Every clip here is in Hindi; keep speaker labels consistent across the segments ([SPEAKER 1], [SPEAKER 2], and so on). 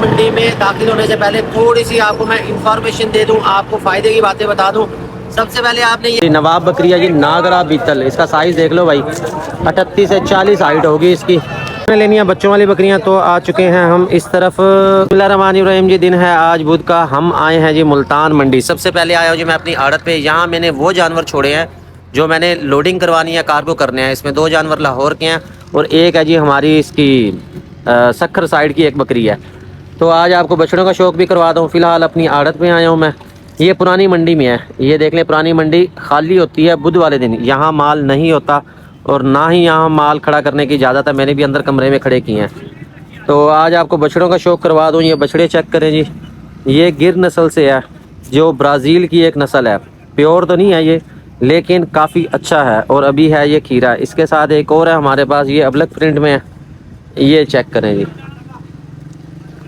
[SPEAKER 1] मंडी में दाखिल होने से पहले थोड़ी सी आपको मैं इंफॉर्मेशन दे दूं, आपको फ़ायदे की बातें बता दूं। सबसे पहले आपने ये
[SPEAKER 2] नवाब बकरिया जी नागरा बीतल, इसका साइज़ देख लो भाई, 38 से 40 हाइट होगी इसकी। लेनी है बच्चों वाली बकरियां तो आ चुके हैं हम इस तरफ। बिस्मिल्लाहिर्रहमानिर्रहीम जी, दिन है आज बुध का, हम आए हैं जी मुल्तान मंडी। सबसे पहले आया हूँ जी मैं अपनी आड़त पे। यहाँ मैंने वो जानवर छोड़े हैं जो मैंने लोडिंग करवानी है, कार्गो करने हैं। इसमें 2 जानवर लाहौर के हैं और एक है जी हमारी इसकी सखर साइड की एक बकरी है। तो आज आपको बछड़ों का शौक़ भी करवा दूँ। फ़िलहाल अपनी आड़त पे आया हूँ मैं। ये पुरानी मंडी में है, ये देख लें, पुरानी मंडी खाली होती है बुध वाले दिन। यहाँ माल नहीं होता और ना ही यहाँ माल खड़ा करने की इजाज़त है। मैंने भी अंदर कमरे में खड़े किए हैं। तो आज आपको बछड़ों का शौक़ करवा दूँ। ये बछड़े चेक करें जी, ये गिर नस्ल से है, जो ब्राज़ील की एक नस्ल है। प्योर तो नहीं है ये, लेकिन काफ़ी अच्छा है और अभी है ये खीरा। इसके साथ एक और है हमारे पास, ये अबलक प्रिंट में है। ये चेक करें जी,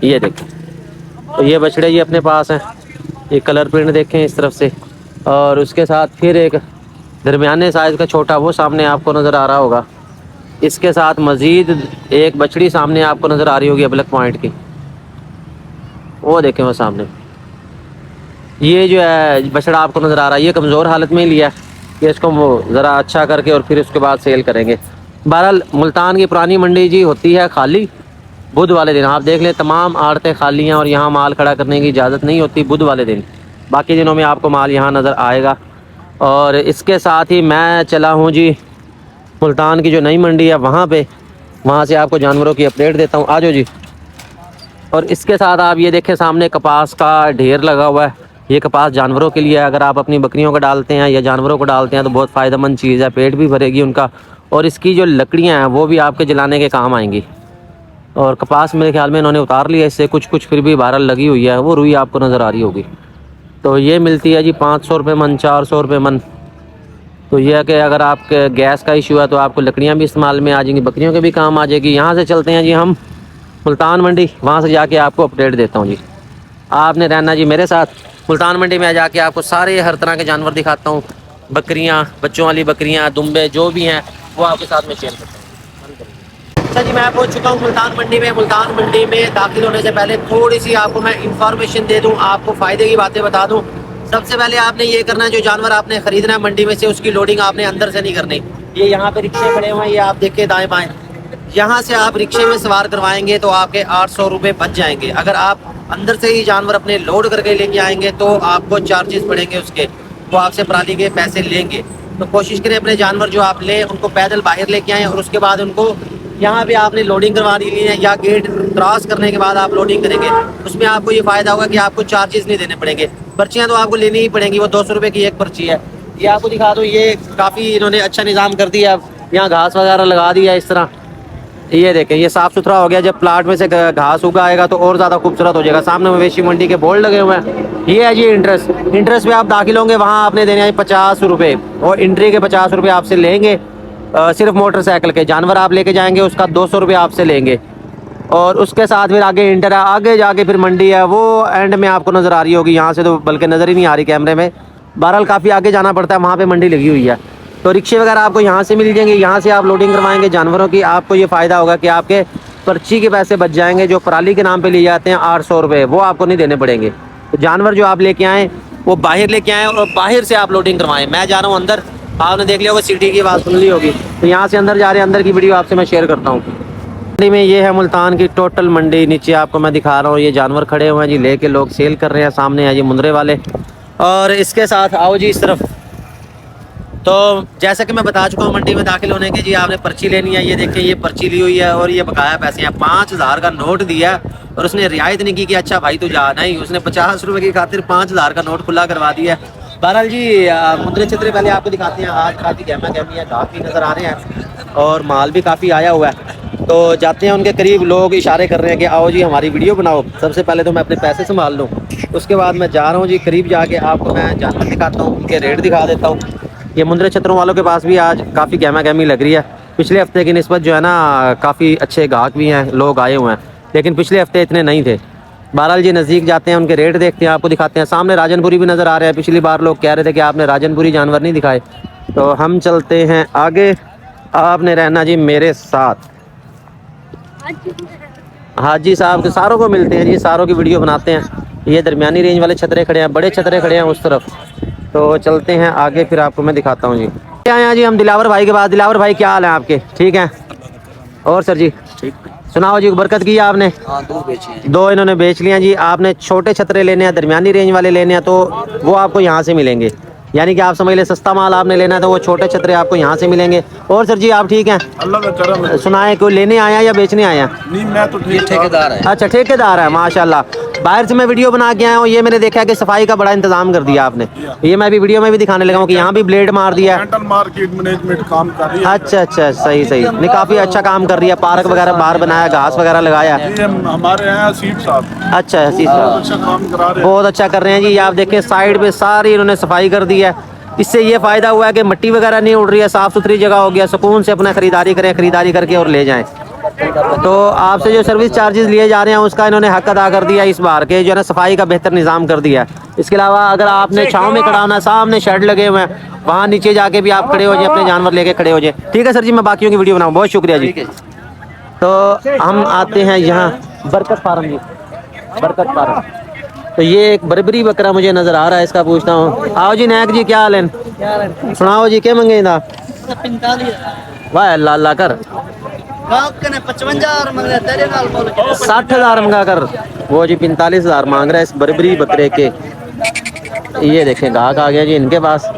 [SPEAKER 2] ये देखें। तो ये बछड़े ये अपने पास हैं। ये कलर प्रिंट देखें इस तरफ से, और उसके साथ फिर एक दरमियाने साइज़ का छोटा वो सामने आपको नज़र आ रहा होगा। इसके साथ मज़ीद एक बछड़ी सामने आपको नज़र आ रही होगी अबलक पॉइंट की, वो देखें वो सामने। ये जो है बछड़ा आपको नज़र आ रहा है, ये कमज़ोर हालत में ही लिया है कि इसको वो ज़रा अच्छा करके और फिर उसके बाद सेल करेंगे। बहरहाल मुल्तान की पुरानी मंडी जी होती है खाली बुध वाले दिन। आप देख लें, तमाम आड़तें खाली हैं और यहाँ माल खड़ा करने की इजाज़त नहीं होती बुध वाले दिन। बाकी दिनों में आपको माल यहाँ नज़र आएगा। और इसके साथ ही मैं चला हूँ जी मुल्तान की जो नई मंडी है वहाँ पे, वहाँ से आपको जानवरों की अपडेट देता हूँ। आ जाओ जी। और इसके साथ आप ये देखें, सामने कपास का ढेर लगा हुआ है। ये कपास जानवरों के लिए है। अगर आप अपनी बकरियों को डालते हैं या जानवरों को डालते हैं तो बहुत फ़ायदेमंद चीज़ है, पेट भी भरेगी उनका। और इसकी जो लकड़ियाँ हैं वो भी आपके जलाने के काम आएंगी। और कपास मेरे ख्याल में इन्होंने उतार लिया इससे कुछ फिर भी बहरहाल लगी हुई है, वो रुई आपको नज़र आ रही होगी। तो ये मिलती है जी 500 रुपये मन, 400 रुपये मन। तो यह है कि अगर आपके गैस का इशू है तो आपको लकड़ियाँ भी इस्तेमाल में आ जाएंगी, बकरियों के भी काम आ जाएगी। यहाँ से चलते हैं जी हम मुल्तान मंडी, वहाँ से जाके आपको अपडेट देता हूँ जी। आपने रहना जी मेरे साथ। मुल्तान मंडी में जाके आपको सारे हर तरह के जानवर दिखाता हूँ। बकरियाँ, बच्चों वाली बकरियाँ, दुम्बे जो भी हैं वो आपके साथ में शेयर करता हूँ। अच्छा जी, मैं पहुंच चुका हूं मुल्तान मंडी में। मुल्तान मंडी में दाखिल होने से पहले थोड़ी सी आपको मैं इंफॉर्मेशन दे दूं, आपको फ़ायदे की बातें बता दूं। सबसे पहले आपने ये करना है, जो जानवर आपने ख़रीदना है मंडी में से, उसकी लोडिंग आपने अंदर से नहीं करनी। ये यहाँ पे रिक्शे खड़े हुए हैं, ये आप देखिए दाएँ बाएँ। यहाँ से आप रिक्शे में सवार करवाएंगे तो आपके 800 रुपये बच जाएंगे। अगर आप अंदर से ही जानवर अपने लोड करके लेके आएंगे तो आपको चार्जेस पड़ेंगे उसके, वो आपसे पराली के पैसे लेंगे। तो कोशिश करें अपने जानवर जो आप लें उनको पैदल बाहर लेके आएँ और उसके बाद उनको यहाँ पे आपने लोडिंग करवा ली है, या गेट क्रॉस करने के बाद आप लोडिंग करेंगे। उसमें आपको ये फ़ायदा होगा कि आपको चार्जेस नहीं देने पड़ेंगे। पर्चियाँ तो आपको लेनी ही पड़ेंगी, वो 200 रुपये की एक पर्ची है। ये आपको दिखा दो, ये काफ़ी इन्होंने अच्छा निज़ाम कर दिया। यहाँ घास वगैरह लगा दिया इस तरह। ये देखें, ये साफ़ सुथरा हो गया। जब प्लाट में से घास उगा आएगा तो और ज़्यादा खूबसूरत हो जाएगा। सामने मवेशी मंडी के बोर्ड लगे हुए हैं। ये है जी इंट्रेस्ट पे आप दाखिल होंगे, वहाँ आपने देने हैं 50 रुपये, और एंट्री के 50 रुपये आपसे लेंगे। सिर्फ मोटरसाइकिल के जानवर आप लेके जाएंगे उसका 200 रुपये आपसे लेंगे। और उसके साथ फिर आगे इंटर है, आगे जाके फिर मंडी है, वो एंड में आपको नज़र आ रही होगी। यहाँ से तो बल्कि नज़र ही नहीं आ रही कैमरे में। बहरहाल काफ़ी आगे जाना पड़ता है, वहाँ पे मंडी लगी हुई है। तो रिक्शे वगैरह आपको यहाँ से मिल जाएंगे, यहाँ से आप लोडिंग करवाएंगे जानवरों की। आपको ये फ़ायदा होगा कि आपके पर्ची के पैसे बच जाएंगे। जो पराली के नाम पर लिए जाते हैं 800 रुपये, वो आपको नहीं देने पड़ेंगे। तो जानवर जो आप लेके आएँ वो बाहर लेके आएँ और बाहर से आप लोडिंग करवाएँ। मैं जा रहा हूँ अंदर, आपने देख लिया होगा, सिटी की आवाज़ सुन ली होगी। तो यहाँ से अंदर जा रहे हैं, अंदर की वीडियो आपसे मैं शेयर करता हूँ। मंडी में ये है मुल्तान की टोटल मंडी। नीचे आपको मैं दिखा रहा हूँ, ये जानवर खड़े हुए हैं जी, लेके लोग सेल कर रहे हैं। सामने है जी मुंदरे वाले। और इसके साथ आओ जी इस तरफ। तो जैसा कि मैं बता चुका हूँ, मंडी में दाखिल होने के जी आपने पर्ची लेनी है। ये देखिए, ये पर्ची ली हुई है और ये बकाया पैसे हैं। 5000 का नोट दिया और उसने रियायत नहीं की कि अच्छा भाई तू जा, नहीं, उसने 50 रुपये की खातिर 5000 का नोट खुला करवा दिया। बहरहाल जी मुंदरे चित्रे पहले आपको दिखाते हैं। आज काफ़ी गहमा गहमी है, गाहक भी नज़र आ रहे हैं और माल भी काफ़ी आया हुआ है। तो जाते हैं उनके करीब, लोग इशारे कर रहे हैं कि आओ जी हमारी वीडियो बनाओ। सबसे पहले तो मैं अपने पैसे संभाल लूँ, उसके बाद मैं जा रहा हूँ जी करीब जाके आपको मैं जानवर दिखाता हूँ, उनके रेट दिखा देता हूँ। ये मुंदरे छतरों वालों के पास भी आज काफ़ी गहमा गहमी लग रही है। पिछले हफ्ते की निस्बत जो है ना, काफ़ी अच्छे गाहक भी हैं, लोग आए हुए हैं, लेकिन पिछले हफ्ते इतने नहीं थे। बहरहाल जी नज़दीक जाते हैं, उनके रेट देखते हैं, आपको दिखाते हैं। सामने राजनपुरी भी नज़र आ रहे हैं। पिछली बार लोग कह रहे थे कि आपने राजनपुरी जानवर नहीं दिखाए, तो हम चलते हैं आगे। आपने रहना जी मेरे साथ। हाजी साहब के सारों को मिलते हैं जी, सारों की वीडियो बनाते हैं। ये दरमियानी रेंज वाले छतरे खड़े हैं, बड़े छतरे खड़े हैं उस तरफ। तो चलते हैं आगे, फिर आपको मैं दिखाता हूँ जी। क्या है जी, हम दिलावर भाई के पास। दिलावर भाई क्या हाल है आपके? ठीक हैं। और सर जी
[SPEAKER 1] ठीक।
[SPEAKER 2] सुनाओ जी, बरकत की आपने?
[SPEAKER 1] हाँ, 2 बेची हैं।
[SPEAKER 2] 2 इन्होंने बेच लिया जी। आपने छोटे छतरे लेने हैं, दरमियानी रेंज वाले लेने हैं, तो वो आपको यहाँ से मिलेंगे। यानी कि आप समझ ले, सस्ता माल आपने लेना है तो वो छोटे छतरे आपको यहाँ से मिलेंगे। और सर जी आप ठीक हैं?
[SPEAKER 3] अल्लाह का करम है।
[SPEAKER 2] सुनाए कोई लेने आया या बेचने आया?
[SPEAKER 3] नहीं, मैं तो
[SPEAKER 1] ये ठेकेदार है।
[SPEAKER 2] अच्छा ठेकेदार है, माशाल्लाह। बाहर से मैं वीडियो बना के आया हूँ, ये मैंने देखा है कि सफाई का बड़ा इंतजाम कर दिया आपने। ये मैं भी वीडियो में भी दिखाने लगा हूँ कि यहाँ भी ब्लेड मार दिया है।
[SPEAKER 3] कैंटल मार्केट मैनेजमेंट काम कर रही है।
[SPEAKER 2] अच्छा अच्छा, सही सही, नहीं काफ़ी अच्छा काम कर रही है। पार्क वगैरह बाहर बनाया, घास वगैरह लगाया है।
[SPEAKER 3] ये हमारे यहाँ सीट साहब
[SPEAKER 2] अच्छा हसीस साहब
[SPEAKER 3] अच्छा काम करा रहे हैं।
[SPEAKER 2] बहुत अच्छा कर रहे हैं जी। ये आप देखें साइड पे सारी इन्होंने सफाई कर दी है। इससे ये फ़ायदा हुआ है कि मिट्टी वगैरह नहीं उड़ रही है, साफ़ सुथरी जगह हो गया। सुकून से अपना ख़रीदारी करें, ख़रीदारी करके और ले जाएं। तो आपसे जो सर्विस चार्जेस लिए जा रहे हैं उसका इन्होंने हक अदा कर दिया इस बार के, जो है ना सफाई का बेहतर निज़ाम कर दिया है। इसके अलावा अगर आपने छाँव में खड़ा होना, सामने शेड लगे हुए हैं, वहाँ नीचे जाके भी आप खड़े हो जाए, अपने जानवर लेके खड़े हो जाए। ठीक है सर जी, मैं बाकियों की वीडियो बनाऊँ। बहुत शुक्रिया जी। तो हम आते हैं यहाँ बरकत फार्म जी, बरकत फार्म। तो ये एक बरबरी बकरा मुझे नज़र आ रहा है, इसका पूछता हूँ। आओ जी नायक जी, क्या हाल है? सुनाओ जी, क्या मंगे था?
[SPEAKER 4] 45
[SPEAKER 2] वाह अल्लाह अल्लाह कर। 60,000 मंगा कर। वो जी 45,000 मांग रहा है इस बरबरी बकरे के। ये देखें गाहक आ गया जी इनके पास,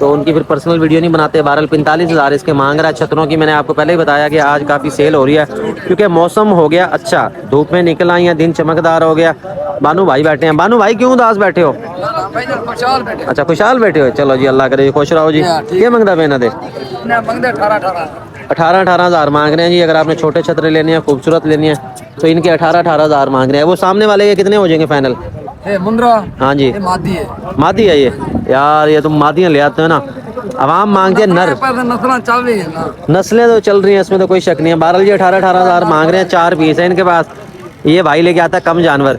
[SPEAKER 2] तो उनकी फिर पर्सनल वीडियो नहीं बनाते। बहरहाल 45,000 इसके मांग रहा है। छतरों की मैंने आपको पहले ही बताया कि आज काफ़ी सेल हो रही है, क्योंकि मौसम हो गया अच्छा, धूप में निकल आई है, दिन चमकदार हो गया। बानू भाई बैठे हैं। बानू भाई क्यों उदास बैठे हो? अच्छा खुशहाल बैठे हो, चलो जी अल्लाह करे खुश रहो जी। क्या मंगता पे ना दे? 18,000 मांग रहे हैं जी। अगर आपने छोटे छतरे लेने हैं, खूबसूरत लेनी है, तो इनके 18,000 मांग रहे हैं। वो सामने वाले के कितने हो जाएंगे फाइनल?
[SPEAKER 1] मुंद्रा
[SPEAKER 2] हाँ जी
[SPEAKER 1] मादी है।
[SPEAKER 2] मादी है ये। यार ये तुम मादियाँ ले आते हो ना, आवाम मांगते हैं नर।
[SPEAKER 1] नस्ल चल रही है ना,
[SPEAKER 2] नस्लें तो चल रही हैं, इसमें तो कोई शक नहीं है। बहरहाल जी 18,000 मांग रहे हैं। 4 पीस है इनके पास। ये भाई लेके आता है कम जानवर,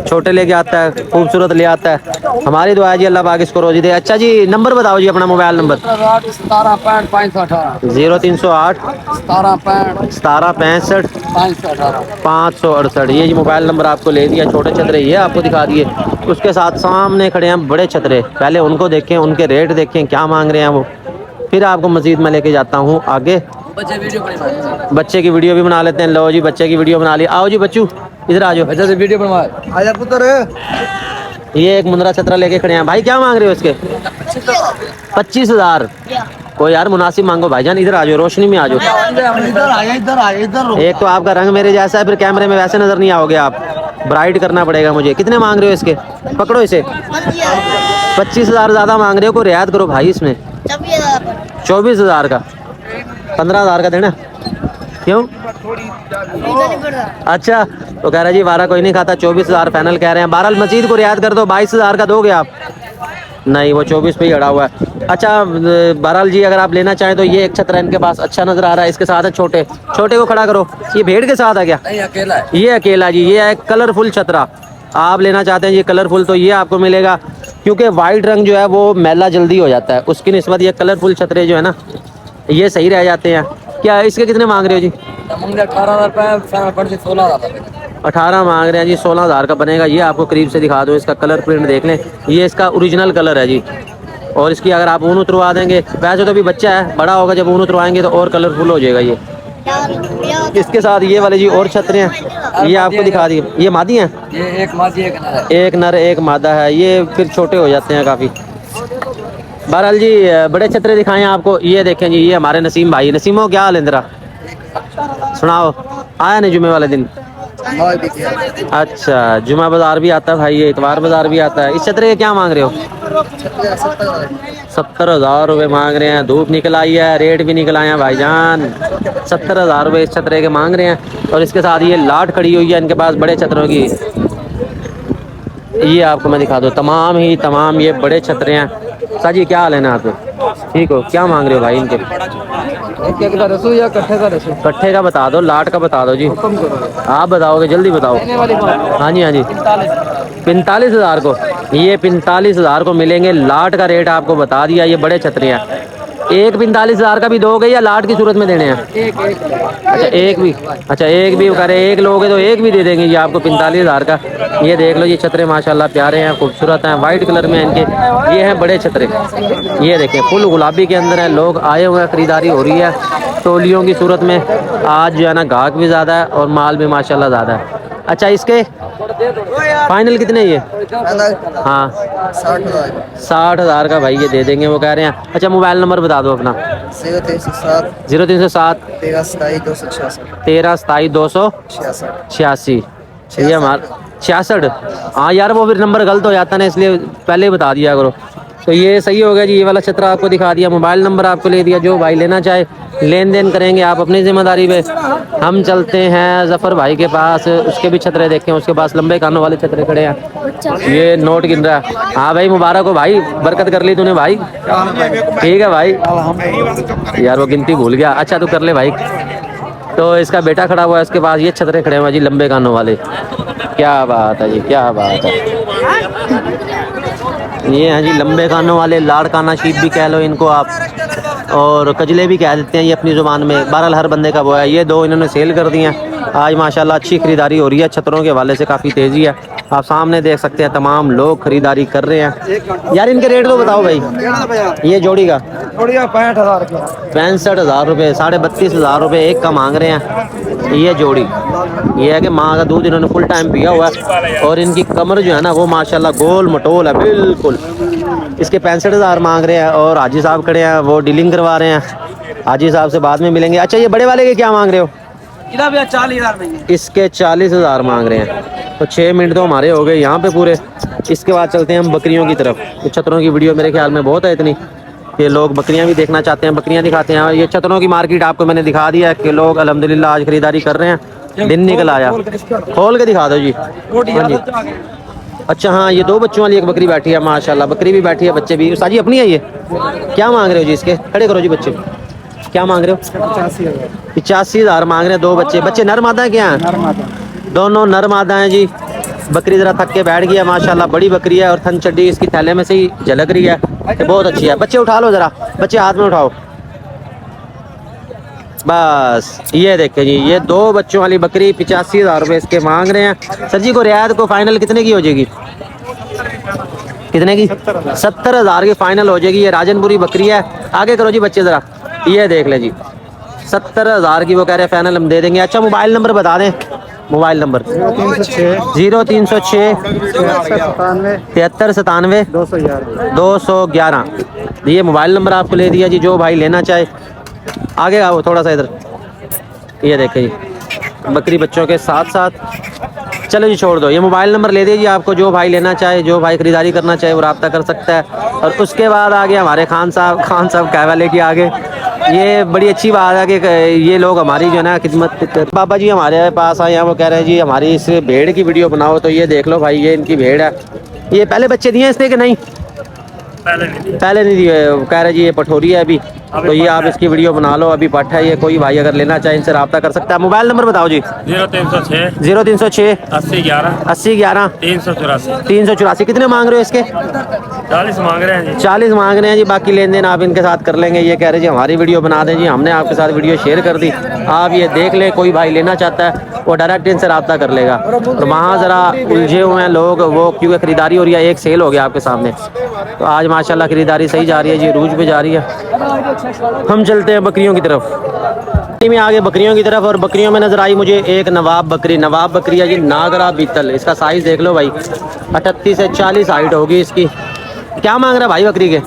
[SPEAKER 2] छोटे लेके आता है, खूबसूरत ले आता है। हमारी दुआ है जी अल्लाह पाक इसको रोजी दे। अच्छा जी नंबर बताओ जी अपना, मोबाइल नंबर।
[SPEAKER 1] 1765
[SPEAKER 2] 0308
[SPEAKER 1] 1765
[SPEAKER 2] 1765 568। ये जी मोबाइल नंबर आपको ले दिया। छोटे छतरे ये आपको दिखा दिए, उसके साथ सामने खड़े हैं बड़े छतरे। पहले उनको देखें, उनके रेट देखें क्या मांग रहे हैं वो, फिर आपको मजीद मैं लेके जाता हूँ आगे। बच्चे की वीडियो भी बना लेते हैं। लो जी बच्चे की वीडियो बना ली। आओ जी बच्चू इधर आ जाओ।
[SPEAKER 1] बच्चे से वीडियो बनवा आजा पुत्र।
[SPEAKER 2] ये एक मुंद्रा छतरा लेके खड़े हैं। भाई क्या मांग रहे हो इसके? 25,000। कोई यार मुनासिब मांगो भाईजान। इधर आ जाओ, रोशनी में आ जाओ।
[SPEAKER 1] इधर
[SPEAKER 2] एक तो आपका रंग मेरे जैसा है, फिर कैमरे में वैसे नजर नहीं आओगे आप, ब्राइट करना पड़ेगा मुझे। कितने मांग रहे हो इसके? पकड़ो इसे। 25,000 ज्यादा मांग रहे हो, कोई रियायत करो भाई इसमें। 24,000 का, 15,000 का देना। क्यों? अच्छा तो कह रहा जी 12 कोई नहीं खाता, 24,000 फाइनल कह रहे हैं। बहरहाल मजीद को रियायत कर दो, 22,000 का दोगे आप? नहीं वो 24 पे ही अड़ा हुआ है। अच्छा बहरहाल जी अगर आप लेना चाहें तो ये एक छतरा इनके पास अच्छा नजर आ रहा है। इसके साथ है छोटे, छोटे को खड़ा करो। ये भेड़ के साथ है क्या?
[SPEAKER 1] नहीं अकेला है।
[SPEAKER 2] ये अकेला जी। ये है कलरफुल छतरा। आप लेना चाहते हैं ये कलरफुल, तो ये आपको मिलेगा, क्योंकि वाइट रंग जो है वो मैला जल्दी हो जाता है, उसकी निस्बत ये कलरफुल छतरे जो है ना ये सही रह जाते हैं। क्या इसके कितने मांग रहे हो जी? 18 मांग रहे हैं जी। 16,000 का बनेगा। ये आपको करीब से दिखा दो, इसका कलर प्रिंट देख लें। ये इसका ओरिजिनल कलर है जी। और इसकी अगर आप ऊन उतरवा देंगे, वैसे तो अभी बच्चा है, बड़ा होगा जब ऊन उतरवाएंगे तो और कलरफुल हो जाएगा ये। इसके साथ ये वाले जी और छतरे हैं, ये आपको दिखा दिए। ये मादी हैं?
[SPEAKER 1] ये एक मादी एक नर है।
[SPEAKER 2] एक नर एक मादा है। ये फिर छोटे हो जाते हैं काफ़ी। बहरहाल जी बड़े छतरे दिखाएं आपको। ये देखें जी, ये हमारे नसीम भाई। नसीमो क्या हाल है इंदिरा? सुनाओ, आया नहीं जुमे वाले दिन? अच्छा जुमा बाजार भी आता है भाई, ये इतवार बाजार भी आता है। इस छतरे के क्या मांग रहे हो? 70,000 रुपये मांग रहे हैं। धूप निकल आई है, रेट भी निकल आए हैं भाईजान। 70,000 रुपये इस छतरे के मांग रहे हैं। और इसके साथ ये लाट खड़ी हुई है इनके पास बड़े छतरों की। ये आपको मैं दिखा दूँ, तमाम ही तमाम ये बड़े छतरे हैं। साजी क्या हाल है ना आप? ठीक हो? क्या मांग रहे हो भाई इनके?
[SPEAKER 1] एक का रसू या कट्ठे का रसू?
[SPEAKER 2] कट्ठे का बता दो, लाट का बता दो जी। आप बताओगे, जल्दी बताओ। हाँ जी हाँ जी। 45,000 को। ये 45,000 को मिलेंगे। लाट का रेट आपको बता दिया। ये बड़े छतरे हैं। एक 45,000 का भी दोगे या लाट की सूरत में देने हैं? अच्छा एक भी, अच्छा एक भी करे, एक लोगे तो एक भी दे देंगे ये आपको 45,000 का। ये देख लो, ये छतरे माशाल्लाह प्यारे हैं, खूबसूरत हैं, वाइट कलर में इनके ये हैं बड़े छतरे। ये देखें फुल गुलाबी के अंदर है, लोग आए हुए हैं, खरीदारी हो रही है टोलियों की सूरत में। आज जो है ना गाहक भी ज़्यादा है और माल भी माशाल्लाह ज़्यादा है। अच्छा इसके फाइनल कितने ये? हाँ 60,000 का भाई ये दे देंगे वो कह रहे हैं। अच्छा मोबाइल नंबर बता दो अपना। 0307 13 27 286। ये हमारा 66। हाँ यार वो फिर नंबर गलत हो जाता है ना, इसलिए पहले ही बता दिया करो। तो ये सही हो गया जी, ये वाला छतरा आपको दिखा दिया, मोबाइल नंबर आपको ले दिया। जो भाई लेना चाहे लेन देन करेंगे आप अपनी जिम्मेदारी पे। हम चलते हैं जफ़र भाई के पास, उसके भी छतरे देखें, उसके पास लंबे कानों वाले छतरे खड़े हैं। ये नोट गिन रहा है। हाँ भाई मुबारक हो भाई, बरकत कर ली तूने भाई। ठीक है भाई, यार वो गिनती भूल गया। अच्छा तू कर ले भाई। तो इसका बेटा खड़ा हुआ है उसके पास, ये छतरे खड़े हुए जी लंबे कानों वाले। क्या बात है जी, क्या बात है। ये हैं जी लंबे कानों वाले, लाड़काना शीप भी कह लो इनको आप, और कजले भी कह देते हैं ये अपनी ज़ुबान में। बहरहाल हर बंदे का वो है। ये दो इन्होंने सेल कर दिए हैं। आज माशाल्लाह अच्छी खरीदारी हो रही है, छतरों के हवाले से काफ़ी तेज़ी है। आप सामने देख सकते हैं तमाम लोग खरीदारी कर रहे हैं। यार इनके रेट तो बताओ भाई। ये जोड़ी का 65,000 रुपये, 32,500 रुपये एक का मांग रहे हैं ये जोड़ी। ये है कि माँ का दूध इन्होंने फुल टाइम पिया हुआ है, और इनकी कमर जो है ना वो माशाल्लाह गोल मटोल है बिल्कुल। इसके 65,000 मांग रहे हैं, और हाजी साहब खड़े हैं वो डीलिंग करवा रहे हैं। हाजी साहब से बाद में मिलेंगे। अच्छा ये बड़े वाले के क्या मांग रहे हो?
[SPEAKER 4] 40,000 में
[SPEAKER 2] इसके 40,000 मांग रहे हैं। तो 6 मिनट तो हमारे हो गए यहाँ पे पूरे। इसके बाद चलते हैं हम बकरियों की तरफ। तो छतरों की वीडियो मेरे ख्याल में बहुत है इतनी कि लोग बकरियां भी देखना चाहते हैं, बकरियां दिखाते हैं। ये छतरों की मार्केट आपको मैंने दिखा दिया है कि लोग अल्हम्दुलिल्लाह आज खरीदारी कर रहे हैं। दिन निकल आया, खोल के दिखा दो जी। हाँ जी। अच्छा हाँ, ये 2 बच्चों वाली एक बकरी बैठी है माशाल्लाह, बकरी भी बैठी है, बच्चे भी। साजी अपनी है ये? क्या मांग रहे हो जी इसके? खड़े करो जी बच्चे। क्या मांग रहे हो? 85,000 मांग रहे हैं, 2 बच्चे। बच्चे नर मादा क्या हैं? दोनों नर मादा हैं जी। बकरी ज़रा थक के बैठ गई है माशाल्लाह, बड़ी बकरी है, और थन चड्डी इसकी थैले में से ही झलक रही है, तो बहुत अच्छी है। बच्चे उठा लो ज़रा, बच्चे हाथ में उठाओ बस। ये देखें जी, ये 2 बच्चों वाली बकरी 85,000 रुपये इसके मांग रहे हैं। सर जी को रियायत को फाइनल कितने की हो जाएगी? कितने की? 70,000 की फाइनल हो जाएगी। ये राजनपुरी बकरी है। आगे करो जी बच्चे ज़रा। ये देख ले जी, 70,000 की वो कह रहे हैं फाइनल हम दे देंगे। अच्छा मोबाइल नंबर बता दें। Mobile number 0306 73 97 211। ये मोबाइल नंबर आपको ले दिया जी, जो भाई लेना चाहे। आगे आओ थोड़ा सा इधर। ये देखें जी बकरी बच्चों के साथ साथ। चलो जी छोड़ दो, ये मोबाइल नंबर ले दीजिए आपको, जो भाई लेना चाहे, जो भाई खरीदारी करना चाहे वो रब्ता कर सकता है। और उसके बाद आगे हमारे खान साहब कहवा लेके आगे। ये बड़ी अच्छी बात है कि ये लोग हमारी जो है ना खिदमत। बाबा जी हमारे पास आए हैं, वो कह रहे हैं जी हमारी इस भेड़ की वीडियो बनाओ। तो ये देख लो भाई, ये इनकी भेड़ है। ये पहले बच्चे दिए इसने कि नहीं? पहले नहीं दिए। कह रहे जी ये पठोरी है अभी, तो ये आप इसकी वीडियो बना लो, अभी पट है ये। कोई भाई अगर लेना चाहे इनसे रब्ता कर सकता है। मोबाइल नंबर बताओ जी। 0306 80 11 384। कितने मांग रहे हो इसके?
[SPEAKER 4] 40 मांग रहे हैं जी।
[SPEAKER 2] 40 मांग रहे हैं जी। बाकी लेन देन आप इनके साथ कर लेंगे। ये कह रहे जी हमारी वीडियो बना दें जी, हमने आपके साथ वीडियो शेयर कर दी, आप ये देख लें। कोई भाई लेना चाहता है वो डायरेक्ट इनसे रब्ता कर लेगा। और वहाँ ज़रा उलझे हुए हैं लोग, वो क्योंकि खरीदारी हो रही है, एक सेल हो गया आपके सामने। तो आज माशाल्लाह खरीदारी सही जा रही है जी, रूज पे जा रही है। हम चलते हैं बकरियों की तरफ। में आगे बकरियों की तरफ, और बकरियों में नजर आई मुझे एक नवाब बकरी है जी, नागरा बीतल। इसका साइज देख लो भाई, 38 से 40 हाइट होगी इसकी। क्या मांग रहा है भाई बकरी के?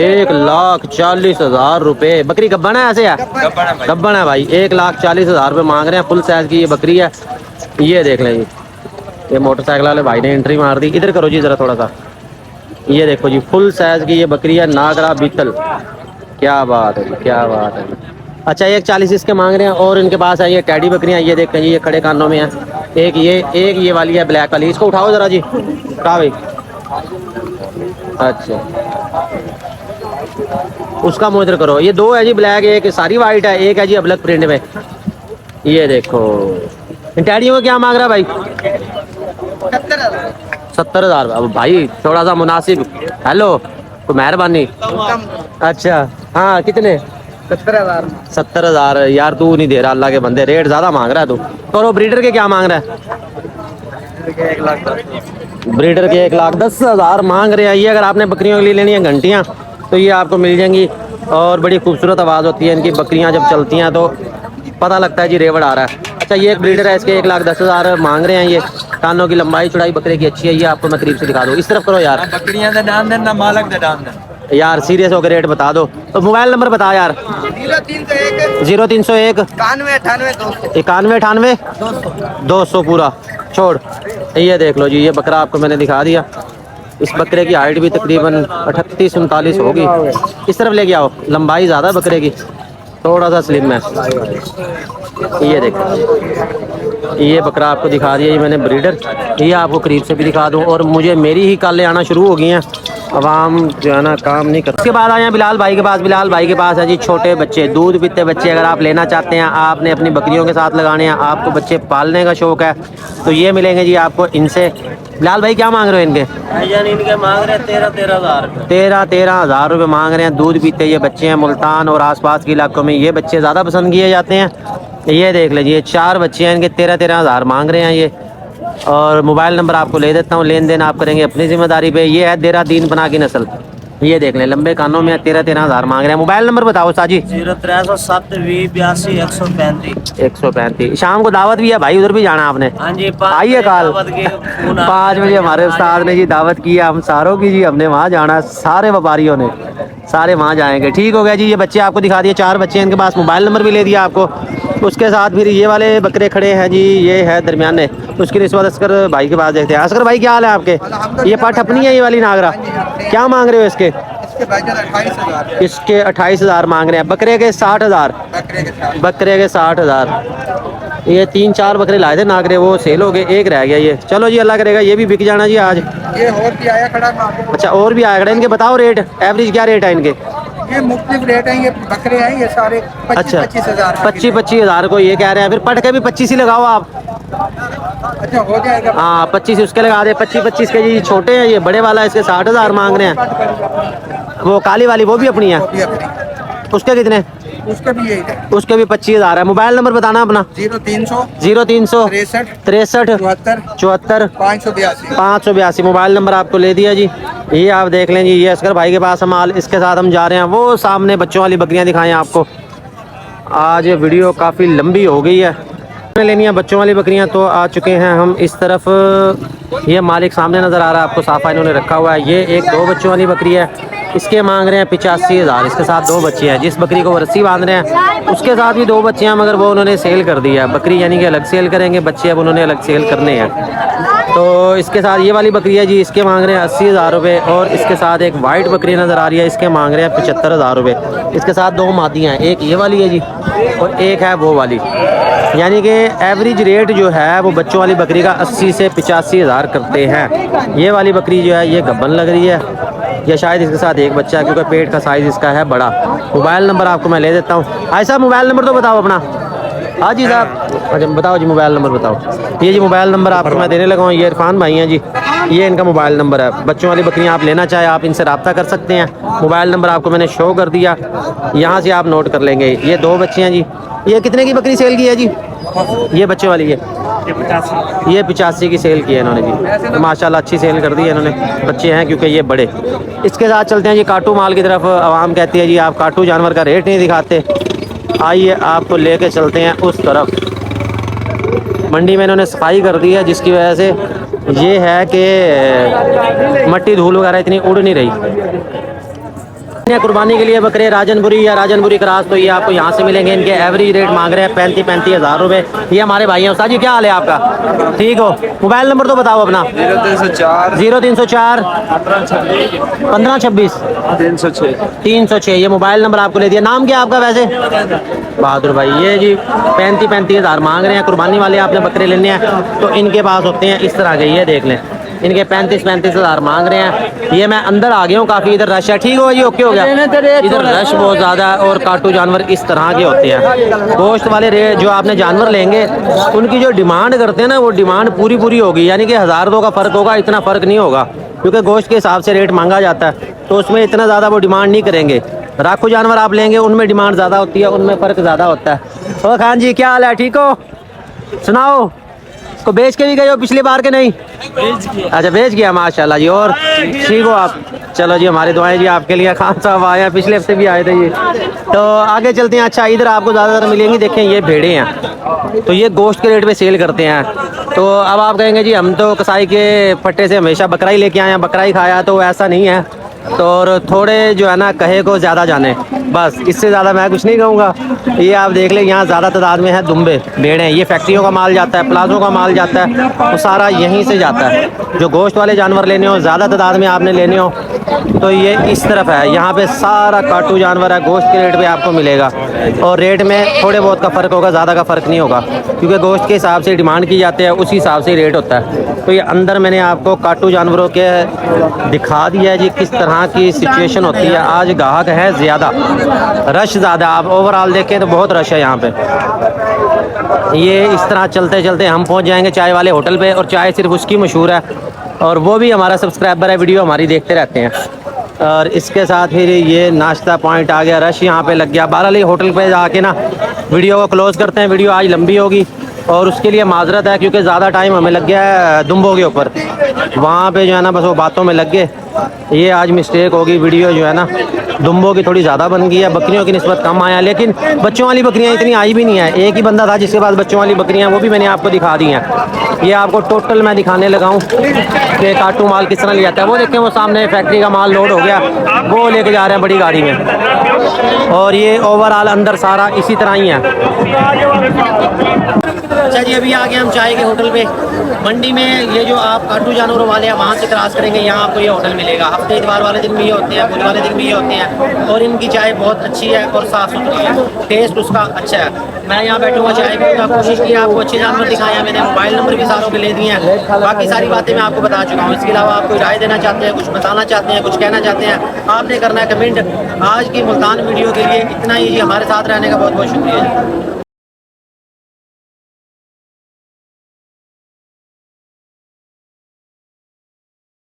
[SPEAKER 2] 1,40,000 रुपये। बकरी गब्बन है? ऐसे है गब्बन है भाई। 1,40,000 रुपये मांग रहे हैं। फुल साइज की ये बकरी है। ये देख लें जी, ये मोटरसाइकिल वाले भाई ने एंट्री मार दी। इधर करो जी ज़रा थोड़ा सा। ये देखो जी, फुल साइज की ये बकरी है, नागरा बीतल। क्या बात है जी, क्या बात है। अच्छा 1,40 इसके मांग रहे हैं। और इनके पास है ये टैडी बकरियां। ये देखें जी, ये खड़े कानों में है। एक ये वाली है ब्लैक वाली। इसको उठाओ ज़रा जी, उठा भाई। अच्छा उसका मुँह इधर करो। ये 2 है जी ब्लैक, एक सारी वाइट है, एक है जी अबलक प्रिंट में। ये देखो इन टैडियों को क्या मांग रहा है भाई? 70,000। अब भाई थोड़ा सा मुनासिब। हेलो तो मेहरबानी। अच्छा हाँ कितने?
[SPEAKER 4] 70,000
[SPEAKER 2] 70,000 यार तू नहीं दे रहा, अल्लाह के बंदे रेट ज्यादा मांग रहा है तू। और वो ब्रीडर के क्या मांग रहा है?
[SPEAKER 4] 1,10,000
[SPEAKER 2] ब्रीडर के 1,10,000 मांग रहे हैं। ये अगर आपने बकरियों के लिए लेनी है घंटियाँ तो ये आपको मिल जाएंगी, और बड़ी खूबसूरत आवाज़ होती है इनकी। बकरियाँ जब चलती हैं तो पता लगता है जी रेवड़ आ रहा है। अच्छा ये एक ब्रीडर है, इसके 1,10,000 मांग रहे हैं। ये कानों की लंबाई चौड़ाई बकरे की अच्छी है। ये आपको मैं करीब से दिखा दूँ, इस तरफ करो यार।
[SPEAKER 4] बकरियां दे दाम देना, मालक दे दाम देना।
[SPEAKER 2] यार सीरियस होकर रेट बता दो। तो मोबाइल नंबर बता यार। 0301 91 98 200 पूरा छोड़। ये देख लो जी, ये बकरा आपको मैंने दिखा दिया। इस बकरे की हाइट भी तकरीबन 38-39 होगी। इस तरफ लेके आओ, लंबाई ज़्यादा है बकरे की, थोड़ा सा स्लिम है। ये देखो, ये बकरा आपको दिखा दिया जी मैंने ब्रीडर। ये आपको करीब से भी दिखा दूं। और मुझे मेरी ही कालें आना शुरू हो गई हैं, अवाम जो है ना काम नहीं करती। उसके बाद आए हैं बिलाल भाई के पास। बिलाल भाई के पास है जी छोटे बच्चे, दूध पीते बच्चे। अगर आप लेना चाहते हैं, आपने अपनी बकरियों के साथ लगाने हैं, आपको बच्चे पालने का शौक़ है, तो ये मिलेंगे जी आपको इनसे। बिलाल भाई क्या मांग रहे हो इनके?
[SPEAKER 4] इनके मांग रहे हैं 13,000
[SPEAKER 2] 13,000 रुपये मांग रहे हैं। दूध पीते ये बच्चे हैं। मुल्तान और आसपास के इलाकों में ये बच्चे ज़्यादा पसंद किए जाते हैं। ये देख लीजिए 4 बच्चे हैं इनके, 13,000 मांग रहे हैं ये। और मोबाइल नंबर आपको ले देता हूँ, लेन देन आप करेंगे अपनी जिम्मेदारी पे। ये है देरा दीन पना की नस्ल। ये देख लें, लंबे कानों में 13,000 मांग रहे हैं। मोबाइल नंबर बताओ साजी।
[SPEAKER 4] 0307 20 82
[SPEAKER 2] 135। शाम को दावत भी है भाई, उधर भी जाना आपने?
[SPEAKER 4] हाँ जी,
[SPEAKER 2] आइए कल 5 बजे हमारे उस्ताद ने जी दावत की है हम सारों की जी। हमने वहाँ जाना, सारे व्यापारियों ने, सारे वहाँ जाएंगे। ठीक हो गया जी। ये बच्चे आपको दिखा दिए, 4 बच्चे हैं इनके पास। मोबाइल नंबर भी ले दिया आपको। उसके साथ फिर ये वाले बकरे खड़े हैं जी, ये है दरमियाने। उसकी रिश्वत असकर भाई के पास देखते हैं। असकर भाई क्या हाल है आपके? ये पट अपनी है ये वाली नागरा? क्या मांग रहे हो इसके? इसके 28,000 मांग रहे हैं। बकरे के 60,000। बकरे के 60,000। ये 3-4 बकरे लाए थे नागरे, वो सेल हो गए, एक रह गया ये। चलो जी अल्लाह करेगा ये भी बिक जाना जी आज।
[SPEAKER 5] ये और भी आया खड़ा।
[SPEAKER 2] अच्छा और भी आया खड़ा। इनके बताओ रेट, एवरेज क्या रेट है इनके?
[SPEAKER 5] ये मुख्तलिफ रेट हैं, ये बकरे हैं ये सारे 25,000
[SPEAKER 2] 25,000 को ये कह रहे हैं। फिर पट के भी 25 ही लगाओ आप।
[SPEAKER 5] अच्छा हो जाएगा।
[SPEAKER 2] हाँ 25 उसके लगा दे। 25 के जी छोटे हैं, ये बड़े वाला इसके 60,000 मांग रहे हैं। वो काली वाली वो भी अपनी है? उसके कितने?
[SPEAKER 5] उसका भी यही है।
[SPEAKER 2] उसके भी 25,000 है। मोबाइल नंबर बताना अपना।
[SPEAKER 5] 0300
[SPEAKER 2] 63 74 582। मोबाइल नंबर आपको ले दिया जी। ये आप देख लें जी, ये असगर भाई के पास माल। इसके साथ हम जा रहे हैं वो सामने बच्चों वाली बकरियां दिखाएं आपको। आज ये वीडियो काफ़ी लंबी हो गई है। लेनी है बच्चों वाली बकरियां तो आ चुके हैं हम इस तरफ। ये मालिक सामने नज़र आ रहा है आपको, साफा इन्होंने रखा हुआ है। ये एक 2 बच्चों वाली बकरी है, इसके मांग रहे हैं 85,000। इसके साथ 2 बच्चे हैं। जिस बकरी को वो रस्सी बांध रहे हैं उसके साथ भी 2 बच्चे हैं, मगर वो उन्होंने सेल कर दिया। बकरी यानी कि अलग सेल करेंगे, बच्चे अब उन्होंने अलग सेल करने हैं। तो इसके साथ ये वाली बकरी है जी, इसके मांग रहे हैं 80,000 रुपये। और इसके साथ एक वाइट बकरी नज़र आ रही है, इसके मांग रहे हैं 75,000 रुपये। इसके साथ 2 मादियाँ हैं, एक ये वाली है जी और एक है वो वाली। यानी कि एवरेज रेट जो है वो बच्चों वाली बकरी का 80 से 85,000 करते हैं। ये वाली बकरी जो है ये गब्बन लग रही है, या शायद इसके साथ एक बच्चा है क्योंकि पेट का साइज़ इसका है बड़ा। मोबाइल नंबर आपको मैं ले देता हूँ। ऐसा मोबाइल नंबर तो बताओ अपना। हाँ जी साहब, अच्छा बताओ जी मोबाइल नंबर बताओ। ये जी मोबाइल नंबर आपको मैं देने लगा हूँ। ये इरफान भाई हैं जी, ये इनका मोबाइल नंबर है। बच्चों वाली बकरियाँ आप लेना चाहे आप इनसे रब्ता कर सकते हैं। मोबाइल नंबर आपको मैंने शो कर दिया, यहाँ से आप नोट कर लेंगे। ये 2 बच्चे हैं जी। ये कितने की बकरी सेल की है जी? ये बच्चे वाली है ये 85 की सेल की है इन्होंने जी। माशाल्लाह अच्छी सेल कर दी है इन्होंने, बच्चे हैं क्योंकि ये बड़े। इसके साथ चलते हैं जी काटू माल की तरफ। आवाम कहती है जी आप काटू जानवर का रेट नहीं दिखाते। आइए आपको लेके चलते हैं उस तरफ। मंडी में इन्होंने सफाई कर दी है, जिसकी वजह से ये है कि मट्टी धूल वगैरह इतनी उड़ नहीं रही। कुर्बानी के लिए बकरे राजनपुरी या राजनपुरी क्रॉस तो ये आपको यहाँ से मिलेंगे। इनके एवरेज रेट मांग रहे हैं 35,000 रुपये। ये हमारे भाई हैं। उस्ताद जी क्या हाल है आपका? ठीक हो? मोबाइल नंबर तो बताओ अपना। 0304 1526 306। ये मोबाइल नंबर आपको ले दिया। नाम क्या आपका वैसे? बहादुर भाई। ये जी 35,000 मांग रहे हैं। कुर्बानी वाले आपने बकरे लेने हैं तो इनके पास होते हैं इस तरह के। ये देख लें, इनके 35,000 मांग रहे हैं। ये मैं अंदर आ गया हूँ, काफ़ी इधर रश है। ठीक हो जी? ओके हो गया। इधर रश बहुत ज़्यादा है और काटू जानवर इस तरह के होते हैं। गोश्त वाले रेट जो आपने जानवर लेंगे उनकी जो डिमांड करते हैं ना, वो डिमांड पूरी होगी। यानी कि 1,000-2 का फ़र्क होगा, इतना फ़र्क नहीं होगा। क्योंकि गोश्त के हिसाब से रेट मांगा जाता है, तो उसमें इतना ज़्यादा वो डिमांड नहीं करेंगे। राखू जानवर आप लेंगे उनमें डिमांड ज़्यादा होती है, उनमें फ़र्क ज़्यादा होता है। ओ खान जी क्या हाल है, ठीक हो? सुनाओ, इसको बेच के भी गए हो पिछली बार के नहीं? अच्छा बेच गया, माशाल्लाह जी। और ठीक हो आप? चलो जी, हमारी दुआएं जी आपके लिए। खान साहब आए हैं, पिछले हफ्ते भी आए थे ये। तो आगे चलते हैं। अच्छा, इधर आपको ज़्यादातर मिलेंगी, देखें ये भेड़ें हैं, तो ये गोश्त के रेट पे सेल करते हैं। तो अब आप कहेंगे जी हम तो कसाई के पट्टे से हमेशा बकरा ही लेके आए हैं, बकरा ही खाया, तो ऐसा नहीं है। तो और थोड़े जो है ना कहे को ज़्यादा जाने, बस इससे ज़्यादा मैं कुछ नहीं कहूँगा। ये आप देख लें, यहाँ ज़्यादा तादाद में है दुम्बे भेड़ें। ये फैक्ट्रियों का माल जाता है, प्लाजों का माल जाता है, वो सारा यहीं से जाता है। जो गोश्त वाले जानवर लेने हो, ज़्यादा तादाद में आपने लेने हो, तो ये इस तरफ है। यहाँ पे सारा काटू जानवर है, गोश्त के रेट पे आपको मिलेगा। और रेट में थोड़े बहुत का फ़र्क होगा, ज़्यादा का फ़र्क नहीं होगा, क्योंकि गोश्त के हिसाब से डिमांड की जाती है, उसी हिसाब से रेट होता है। तो ये अंदर मैंने आपको काटू जानवरों के दिखा दिया है जी किस तरह की सिचुएशन होती है। आज गाहक है ज़्यादा, रश ज़्यादा। आप ओवरऑल देखें तो बहुत रश है यहाँ पे। ये इस तरह चलते चलते हम पहुँच जाएंगे चाय वाले होटल पे, और चाय सिर्फ उसकी मशहूर है, और वो भी हमारा सब्सक्राइबर है, वीडियो हमारी देखते रहते हैं। और इसके साथ फिर ये नाश्ता पॉइंट आ गया, रश यहाँ पे लग गया। बहरहाल होटल पे जाके ना वीडियो को क्लोज़ करते हैं, वीडियो आज लंबी होगी, और उसके लिए माजरत है क्योंकि ज़्यादा टाइम हमें लग गया है दुम्बों के ऊपर। वहाँ पे जो है ना बस वो बातों में लग गए, ये आज मिस्टेक होगी। वीडियो जो है ना दुम्बों की थोड़ी ज़्यादा बन गई है, बकरियों की निस्बत कम आया, लेकिन बच्चों वाली बकरियाँ इतनी आई भी नहीं है। एक ही बंदा था जिसके पास बच्चों वाली बकरियाँ, वो भी मैंने आपको दिखा दी हैं। ये आपको टोटल मैं दिखाने लगा हूँ कि काटू माल किस तरह ले जाता है। वो देखें, वो सामने फैक्ट्री का माल लोड हो गया, वो लेके जा रहे हैं बड़ी गाड़ी में। और ये ओवरऑल अंदर सारा इसी तरह ही है।
[SPEAKER 1] अच्छा जी, अभी आ गए हम चाय के होटल पे। मंडी में ये जो आप काटू जानवरों वाले हैं वहाँ से क्रॉस करेंगे, यहाँ आपको ये होटल मिलेगा। हफ्ते इतवार वाले दिन भी ये होते हैं, बुध वाले दिन भी ये होते हैं, और इनकी चाय बहुत अच्छी है और साफ़ सुथरी है, टेस्ट उसका अच्छा है। मैं यहाँ बैठूँगा, चाय पीऊँगा। कोशिश की आपको अच्छे जानवर दिखाए हैं मैंने, मोबाइल नंबर भी सारों के ले दिए हैं, बाकी सारी बातें मैं आपको बता चुका हूँ। इसके अलावा आप कोई राय देना चाहते हैं, कुछ बताना चाहते हैं, कुछ कहना चाहते हैं, आपने करना है कमेंट। आज की मुल्तान वीडियो के लिए इतना ही। हमारे साथ रहने का बहुत बहुत शुक्रिया।